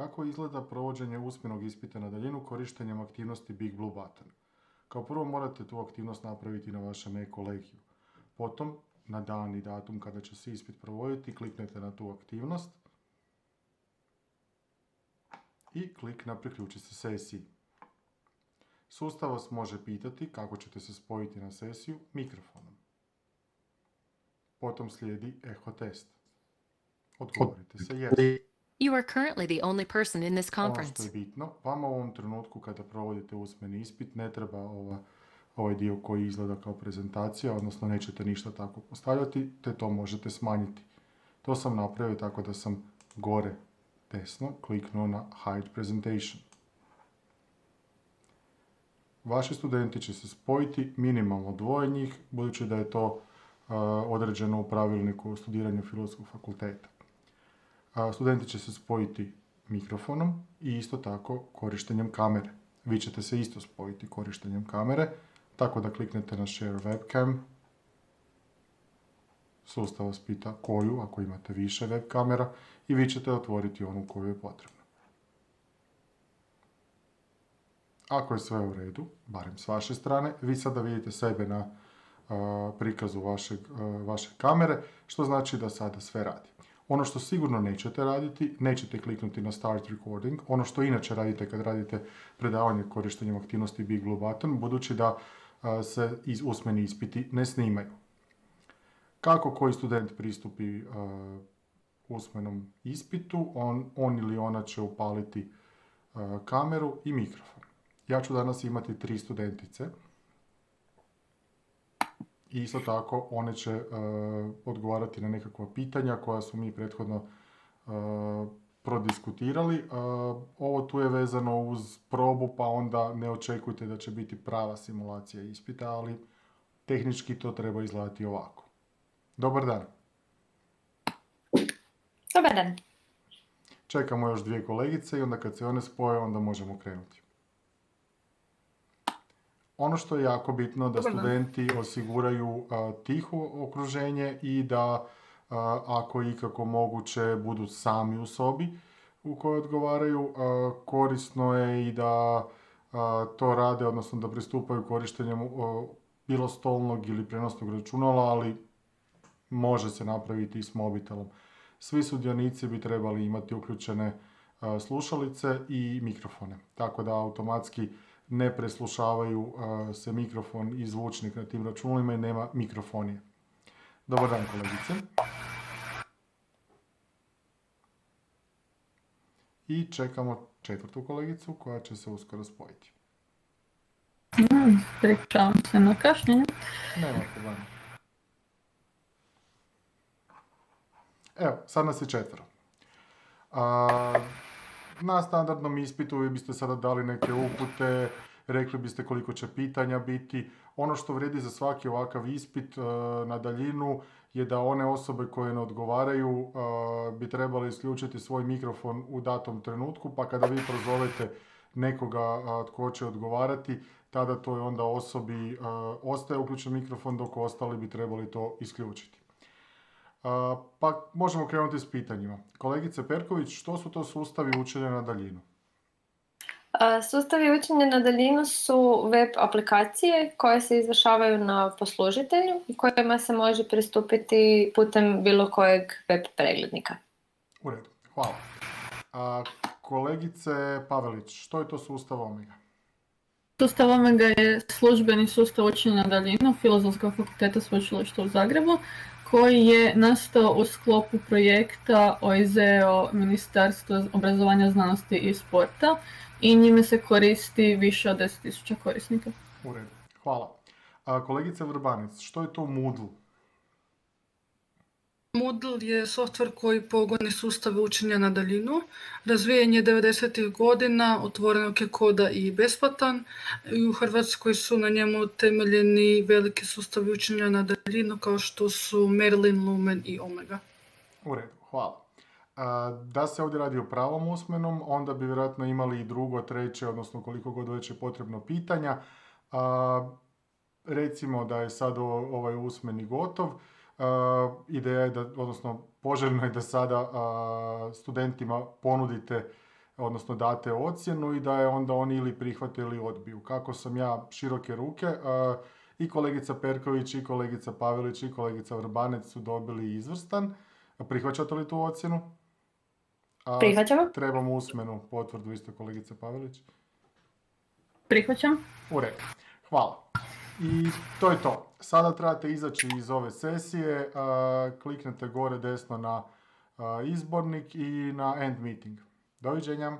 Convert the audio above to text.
Kako izgleda provođenje usmenog ispita na daljinu korištenjem aktivnosti Big Blue Button? Kao prvo morate tu aktivnost napraviti na vašem e-kolegiju. Potom, na dan i datum kada će se ispit provoditi, kliknete na tu aktivnost i klik na priključi se sesiji. Sustav vas može pitati kako ćete se spojiti na sesiju mikrofonom. Potom slijedi eho test. Odgovorite se yes. You are currently the only person in this Ono conference. što je bitno, vama u ovom trenutku kada provodite usmeni ispit ne treba ovaj dio koji izgleda kao prezentacija, odnosno nećete ništa tako postavljati, te to možete smanjiti. To sam napravio tako da sam gore desno kliknuo na Hide Presentation. Vaši studenti će se spojiti minimalno dvoje njih, budući da je to određeno u pravilniku o studiranju Filozofskog fakulteta. Studenti će se spojiti mikrofonom i isto tako korištenjem kamere. Vi ćete se isto spojiti korištenjem kamere, tako da kliknete na Share Webcam. Sustav vas pita koju, ako imate više web kamera, i vi ćete otvoriti onu koju je potrebno. Ako je sve u redu, barem s vaše strane, vi sada vidite sebe na prikazu vaše kamere, što znači da sada sve radi. Ono što sigurno nećete raditi, nećete kliknuti na Start Recording, ono što inače radite kad radite predavanje korištenjem aktivnosti Big Blue Button, budući da se usmeni ispiti ne snimaju. Kako koji student pristupi usmenom ispitu, on ili ona će upaliti kameru i mikrofon. Ja ću danas imati 3 studentice. I isto tako one će odgovarati na nekakva pitanja koja su mi prethodno prodiskutirali. Ovo tu je vezano uz probu, pa onda ne očekujte da će biti prava simulacija ispita, ali tehnički to treba izgledati ovako. Dobar dan. Dobar dan. Čekamo još 2 kolegice i onda kad se one spoje, onda možemo krenuti. Ono što je jako bitno da studenti osiguraju tiho okruženje i da ako ikako moguće budu sami u sobi u kojoj odgovaraju. Korisno je i da to rade, odnosno da pristupaju korištenjem bilo stolnog ili prenosnog računala, ali može se napraviti i s mobitelom. Svi sudionici bi trebali imati uključene slušalice i mikrofone, tako da automatski ne preslušavaju se mikrofon i zvučnik na tim računalima i nema mikrofonije. Dobar dan, kolegice. I čekamo 4. kolegicu koja će se uskoro spojiti. Pričavam se na kašnjenje. Nema problema. Evo, sad nas je 4. Na standardnom ispitu vi biste sada dali neke upute, rekli biste koliko će pitanja biti. Ono što vrijedi za svaki ovakav ispit na daljinu je da one osobe koje ne odgovaraju bi trebali isključiti svoj mikrofon u datom trenutku, pa kada vi prozovete nekoga tko će odgovarati, tada toj onda osobi ostaje uključen mikrofon, dok ostali bi trebali to isključiti. Pa možemo krenuti s pitanjima. Kolegice Perković, što su to sustavi učenja na daljinu? Sustavi učenja na daljinu su web aplikacije koje se izvršavaju na poslužitelju i kojima se može pristupiti putem bilo kojeg web preglednika. U redu, hvala. Kolegice Pavelić, što je to sustav Omega? Sustav Omega je službeni sustav učenja na daljinu Filozofskog fakulteta Sveučilišta u Zagrebu, koji je nastao u sklopu projekta OIZEO Ministarstva obrazovanja, znanosti i sporta i njime se koristi više od 10.000 korisnika. U redu, hvala. Kolegica Vrbanec, što je to Moodle? Moodle je softver koji pogoni sustave učenja na daljinu. Razvijen je 90. godina, otvorenog je koda i besplatan. I u Hrvatskoj su na njemu temeljeni veliki sustavi učenja na daljinu kao što su Merlin, Lumen i Omega. U redu, hvala. Da se ovdje radi o pravom usmenom, onda bi vjerojatno imali i drugo, treće, odnosno koliko god već je potrebno pitanja. Recimo da je sad ovaj usmeni gotov. Ideja je da, odnosno poželjno je da sada studentima ponudite odnosno date ocjenu i da je onda oni ili prihvate ili odbiju. Kako sam ja široke ruke, i kolegica Perković, i kolegica Pavelić, i kolegica Vrbanec su dobili izvrstan. Prihvaćate li tu ocjenu? Prihvaćamo. Trebamo usmenu potvrdu isto kolegice Pavelić. Prihvaćam. U redu. Hvala. I to je to. Sada trebate izaći iz ove sesije, kliknete gore desno na izbornik i na end meeting. Doviđenja.